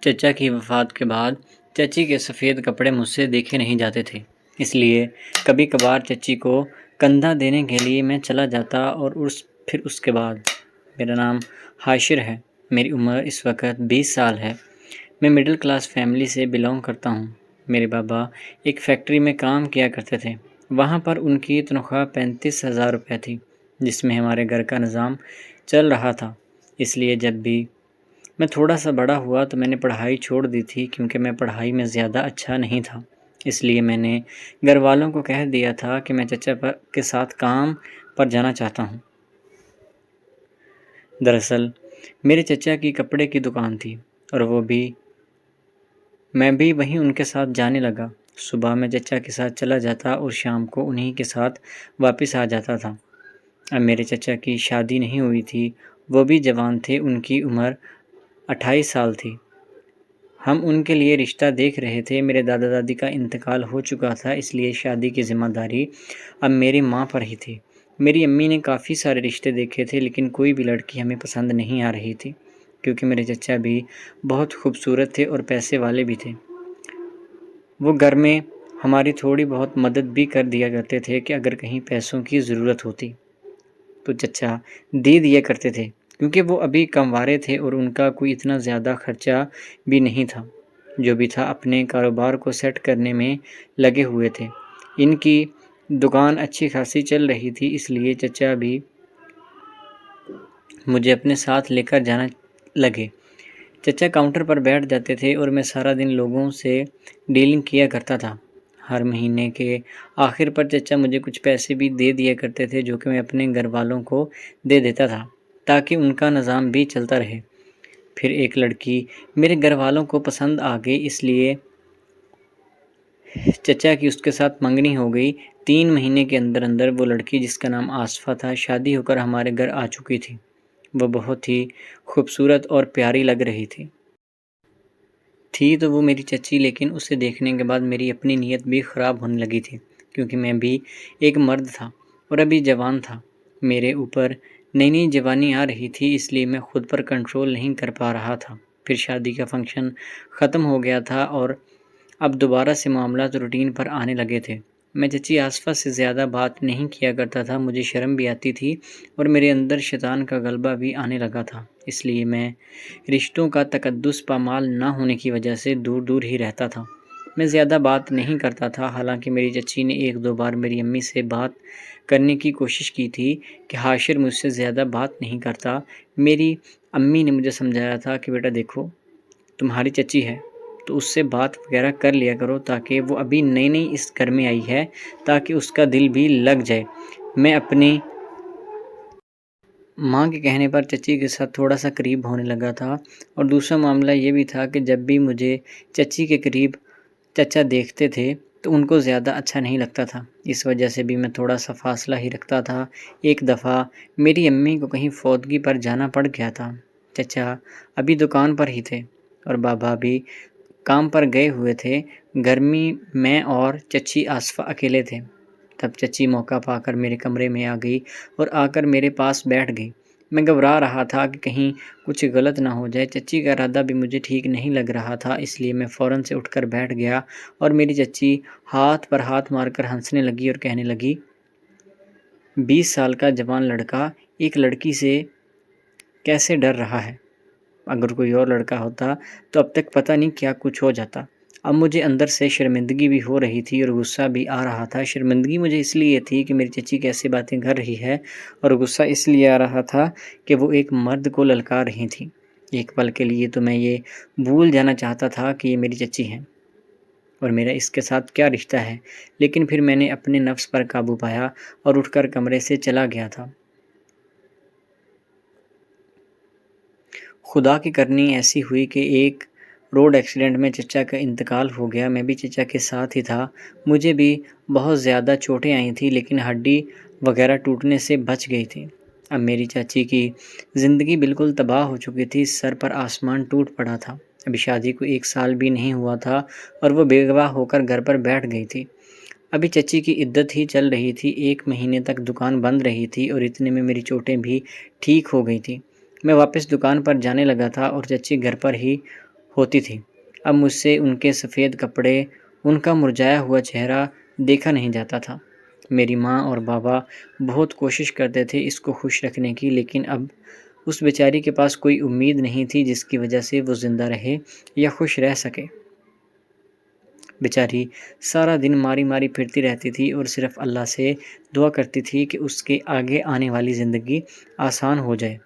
چچا کی وفات کے بعد چچی کے سفید کپڑے مجھ سے دیکھے نہیں جاتے تھے، اس لیے کبھی کبھار چچی کو کندھا دینے کے لیے میں چلا جاتا اور پھر اس کے بعد۔ میرا نام حاشر ہے، میری عمر اس وقت 20 سال ہے۔ میں مڈل کلاس فیملی سے بلانگ کرتا ہوں۔ میرے بابا ایک فیکٹری میں کام کیا کرتے تھے، وہاں پر ان کی تنخواہ 35,000 روپے تھی، جس میں ہمارے گھر کا نظام چل رہا تھا۔ اس لیے جب بھی میں تھوڑا سا بڑا ہوا تو میں نے پڑھائی چھوڑ دی تھی، کیونکہ میں پڑھائی میں زیادہ اچھا نہیں تھا۔ اس لیے میں نے گھر والوں کو کہہ دیا تھا کہ میں چچا کے ساتھ کام پر جانا چاہتا ہوں۔ دراصل میرے چچا کی کپڑے کی دکان تھی اور میں بھی وہیں ان کے ساتھ جانے لگا۔ صبح میں چچا کے ساتھ چلا جاتا اور شام کو انہی کے ساتھ واپس آ جاتا تھا۔ اب میرے چچا کی شادی نہیں ہوئی تھی، وہ بھی جوان تھے، ان کی عمر 28 سال تھی۔ ہم ان کے لیے رشتہ دیکھ رہے تھے۔ میرے دادا دادی کا انتقال ہو چکا تھا، اس لیے شادی کی ذمہ داری اب میری ماں پر ہی تھی۔ میری امی نے کافی سارے رشتے دیکھے تھے، لیکن کوئی بھی لڑکی ہمیں پسند نہیں آ رہی تھی، کیونکہ میرے چچا بھی بہت خوبصورت تھے اور پیسے والے بھی تھے۔ وہ گھر میں ہماری تھوڑی بہت مدد بھی کر دیا کرتے تھے کہ اگر کہیں پیسوں کی ضرورت ہوتی تو چچا دے دیا کرتے تھے، کیونکہ وہ ابھی کنوارے تھے اور ان کا کوئی اتنا زیادہ خرچہ بھی نہیں تھا۔ جو بھی تھا اپنے کاروبار کو سیٹ کرنے میں لگے ہوئے تھے۔ ان کی دکان اچھی خاصی چل رہی تھی، اس لیے چچا بھی مجھے اپنے ساتھ لے کر جانا لگے۔ چچا کاؤنٹر پر بیٹھ جاتے تھے اور میں سارا دن لوگوں سے ڈیلنگ کیا کرتا تھا۔ ہر مہینے کے آخر پر چچا مجھے کچھ پیسے بھی دے دیا کرتے تھے، جو کہ میں اپنے گھر والوں کو دے دیتا تھا تاکہ ان کا نظام بھی چلتا رہے۔ پھر ایک لڑکی میرے گھر والوں کو پسند آ گئی، اس لیے چچا کی اس کے ساتھ منگنی ہو گئی۔ 3 مہینے کے اندر اندر وہ لڑکی، جس کا نام آصفہ تھا، شادی ہو کر ہمارے گھر آ چکی تھی۔ وہ بہت ہی خوبصورت اور پیاری لگ رہی تھی۔ تو وہ میری چچی، لیکن اسے دیکھنے کے بعد میری اپنی نیت بھی خراب ہونے لگی تھی، کیونکہ میں بھی ایک مرد تھا اور ابھی جوان تھا۔ میرے اوپر نئی نئی جوانی آ رہی تھی، اس لیے میں خود پر کنٹرول نہیں کر پا رہا تھا۔ پھر شادی کا فنکشن ختم ہو گیا تھا اور اب دوبارہ سے معاملات روٹین پر آنے لگے تھے۔ میں چچی آصفہ سے زیادہ بات نہیں کیا کرتا تھا، مجھے شرم بھی آتی تھی اور میرے اندر شیطان کا غلبہ بھی آنے لگا تھا، اس لیے میں رشتوں کا تقدس پامال نہ ہونے کی وجہ سے دور دور ہی رہتا تھا۔ میں زیادہ بات نہیں کرتا تھا، حالانکہ میری چچی نے 1-2 بار میری امی سے بات کرنے کی کوشش کی تھی کہ حاشر مجھ سے زیادہ بات نہیں کرتا۔ میری امی نے مجھے سمجھایا تھا کہ بیٹا دیکھو، تمہاری چچی ہے تو اس سے بات وغیرہ کر لیا کرو، تاکہ وہ ابھی نئی نئی اس گھر میں آئی ہے، تاکہ اس کا دل بھی لگ جائے۔ میں اپنی ماں کے کہنے پر چچی کے ساتھ تھوڑا سا قریب ہونے لگا تھا، اور دوسرا معاملہ یہ بھی تھا کہ جب بھی مجھے چچی کے قریب چچا دیکھتے تھے تو ان کو زیادہ اچھا نہیں لگتا تھا، اس وجہ سے بھی میں تھوڑا سا فاصلہ ہی رکھتا تھا۔ ایک دفعہ میری امی کو کہیں فوتگی پر جانا پڑ گیا تھا۔ چچا ابھی دکان پر ہی تھے اور بابا بھی کام پر گئے ہوئے تھے۔ گھر میں میں اور چچی آصفہ اکیلے تھے۔ تب چچی موقع پا کر میرے کمرے میں آ گئی اور آ کر میرے پاس بیٹھ گئی۔ میں گھبرا رہا تھا کہ کہیں کچھ غلط نہ ہو جائے۔ چچی کا ارادہ بھی مجھے ٹھیک نہیں لگ رہا تھا، اس لیے میں فوراً سے اٹھ کر بیٹھ گیا اور میری چچی ہاتھ پر ہاتھ مار کر ہنسنے لگی اور کہنے لگی، 20 سال کا جوان لڑکا ایک لڑکی سے کیسے ڈر رہا ہے؟ اگر کوئی اور لڑکا ہوتا تو اب تک پتہ نہیں کیا کچھ ہو جاتا۔ اب مجھے اندر سے شرمندگی بھی ہو رہی تھی اور غصہ بھی آ رہا تھا۔ شرمندگی مجھے اس لیے تھی کہ میری چچی کیسے باتیں کر رہی ہے، اور غصہ اس لیے آ رہا تھا کہ وہ ایک مرد کو للکار رہی تھی۔ ایک پل کے لیے تو میں یہ بھول جانا چاہتا تھا کہ یہ میری چچی ہیں اور میرا اس کے ساتھ کیا رشتہ ہے، لیکن پھر میں نے اپنے نفس پر قابو پایا اور اٹھ کر کمرے سے چلا گیا تھا۔ خدا کی کرنی ایسی ہوئی کہ ایک روڈ ایکسیڈنٹ میں چچا کا انتقال ہو گیا۔ میں بھی چچا کے ساتھ ہی تھا۔ مجھے بھی بہت زیادہ چوٹیں آئی تھیں، لیکن ہڈی وغیرہ ٹوٹنے سے بچ گئی تھی۔ اب میری چاچی کی زندگی بالکل تباہ ہو چکی تھی، سر پر آسمان ٹوٹ پڑا تھا۔ ابھی شادی کو 1 سال بھی نہیں ہوا تھا اور وہ بیوہ ہو کر گھر پر بیٹھ گئی تھی۔ ابھی چچی کی عدت ہی چل رہی تھی، 1 مہینے تک دکان بند رہی تھی اور اتنے میں میری چوٹیں بھی ٹھیک ہو گئی تھیں۔ میں واپس دکان پر جانے لگا تھا اور چچی گھر پر ہی ہوتی تھی۔ اب مجھ سے ان کے سفید کپڑے، ان کا مرجھایا ہوا چہرہ دیکھا نہیں جاتا تھا۔ میری ماں اور بابا بہت کوشش کرتے تھے اس کو خوش رکھنے کی، لیکن اب اس بیچاری کے پاس کوئی امید نہیں تھی جس کی وجہ سے وہ زندہ رہے یا خوش رہ سکے۔ بیچاری سارا دن ماری ماری پھرتی رہتی تھی اور صرف اللہ سے دعا کرتی تھی کہ اس کے آگے آنے والی زندگی آسان ہو جائے۔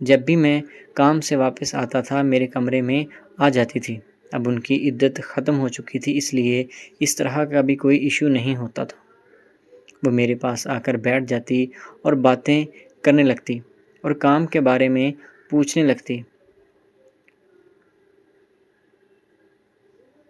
جب بھی میں کام سے واپس آتا تھا میرے کمرے میں آ جاتی تھی۔ اب ان کی عدت ختم ہو چکی تھی، اس لیے اس طرح کا بھی کوئی ایشو نہیں ہوتا تھا۔ وہ میرے پاس آ کر بیٹھ جاتی اور باتیں کرنے لگتی اور کام کے بارے میں پوچھنے لگتی۔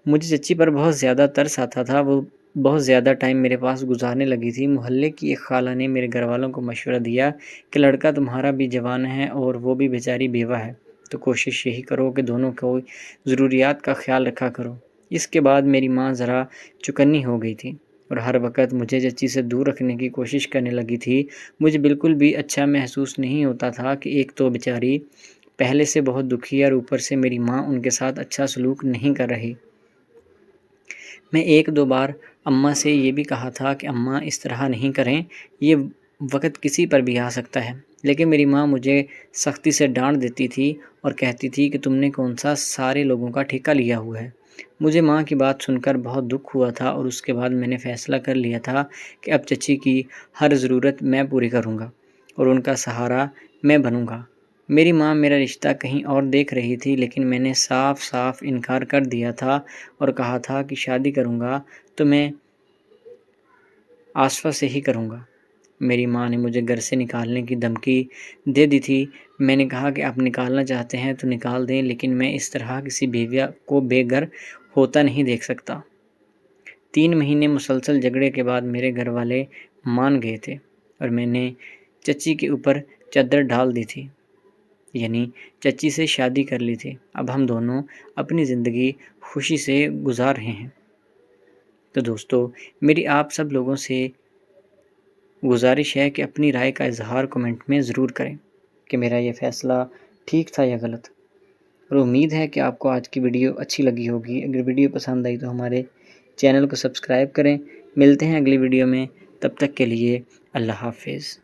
مجھے چچی پر بہت زیادہ ترس آتا تھا، وہ بہت زیادہ ٹائم میرے پاس گزارنے لگی تھی۔ محلے کی ایک خالہ نے میرے گھر والوں کو مشورہ دیا کہ لڑکا تمہارا بھی جوان ہے اور وہ بھی بیچاری بیوہ ہے، تو کوشش یہی کرو کہ دونوں کو ضروریات کا خیال رکھا کرو۔ اس کے بعد میری ماں ذرا چکنی ہو گئی تھی اور ہر وقت مجھے چچی سے دور رکھنے کی کوشش کرنے لگی تھی۔ مجھے بالکل بھی اچھا محسوس نہیں ہوتا تھا کہ ایک تو بیچاری پہلے سے بہت دکھی ہے اور اوپر سے میری ماں ان کے ساتھ اچھا سلوک نہیں کر رہی۔ میں ایک دو بار اماں سے یہ بھی کہا تھا کہ اماں اس طرح نہیں کریں، یہ وقت کسی پر بھی آ سکتا ہے، لیکن میری ماں مجھے سختی سے ڈانٹ دیتی تھی اور کہتی تھی کہ تم نے کون سا سارے لوگوں کا ٹھیکہ لیا ہوا ہے۔ مجھے ماں کی بات سن کر بہت دکھ ہوا تھا اور اس کے بعد میں نے فیصلہ کر لیا تھا کہ اب چچی کی ہر ضرورت میں پوری کروں گا اور ان کا سہارا میں بنوں گا۔ میری ماں میرا رشتہ کہیں اور دیکھ رہی تھی، لیکن میں نے صاف صاف انکار کر دیا تھا اور کہا تھا کہ شادی کروں گا تو میں آصفہ سے ہی کروں گا۔ میری ماں نے مجھے گھر سے نکالنے کی دھمکی دے دی تھی۔ میں نے کہا کہ آپ نکالنا چاہتے ہیں تو نکال دیں، لیکن میں اس طرح کسی بیوہ کو بے گھر ہوتا نہیں دیکھ سکتا۔ 3 مہینے مسلسل جھگڑے کے بعد میرے گھر والے مان گئے تھے اور میں نے چچی کے اوپر چادر ڈال دی تھی، یعنی چچی سے شادی کر لی تھی۔ اب ہم دونوں اپنی زندگی خوشی سے گزار رہے ہیں۔ تو دوستو، میری آپ سب لوگوں سے گزارش ہے کہ اپنی رائے کا اظہار کمنٹ میں ضرور کریں کہ میرا یہ فیصلہ ٹھیک تھا یا غلط۔ اور امید ہے کہ آپ کو آج کی ویڈیو اچھی لگی ہوگی۔ اگر ویڈیو پسند آئی تو ہمارے چینل کو سبسکرائب کریں۔ ملتے ہیں اگلی ویڈیو میں، تب تک کے لیے اللہ حافظ۔